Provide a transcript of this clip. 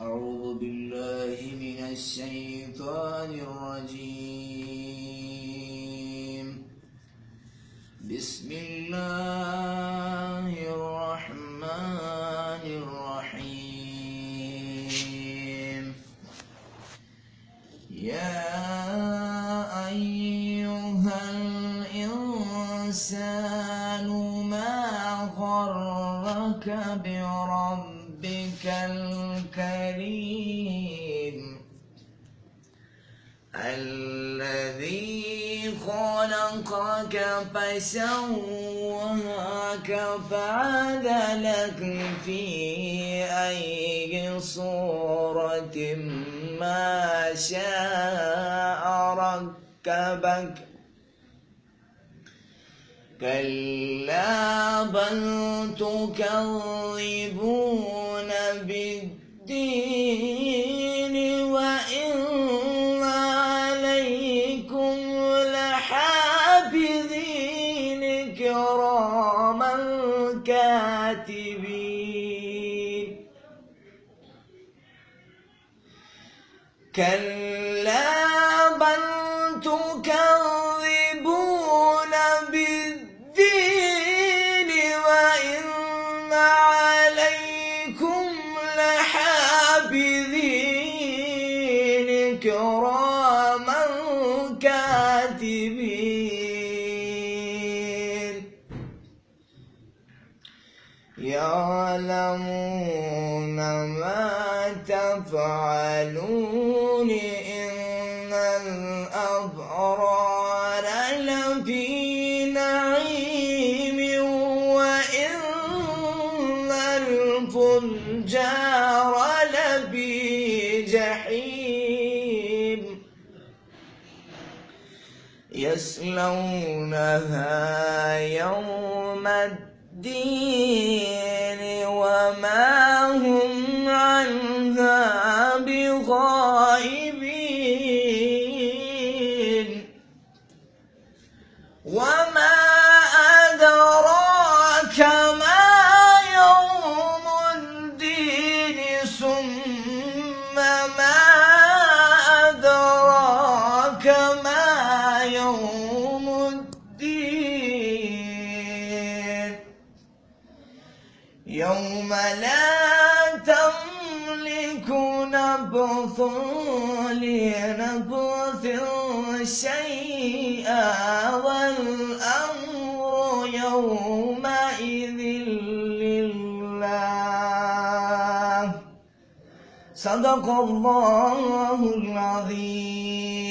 أعوذ بالله من الشيطان الرجيم. بسم الله الرحمن الرحيم. يا أيها الإنسان ما غرك بربك الكريم الذي خلقك فسواك فعدلك في أي صورة ما شاء ركبك كلا بل تكذبون بالدين وإن عليكم لحافظين كراما كاتبين كلا بل تكذبون بالدين وإن عليكم لحافظين كراما كاتبين يعلمون ما تفعلون إن الأبرار لفي نعيم وإن الفجار لفي جحيم يصلونها يوم الدين وما هم عنها بغائبين وما أدراك ما يوم الدين ثم ما أدراك ما يوم الدين يوم لا تملك نفس لنفس شيئا والأمر يومئذ لله صدق الله العظيم.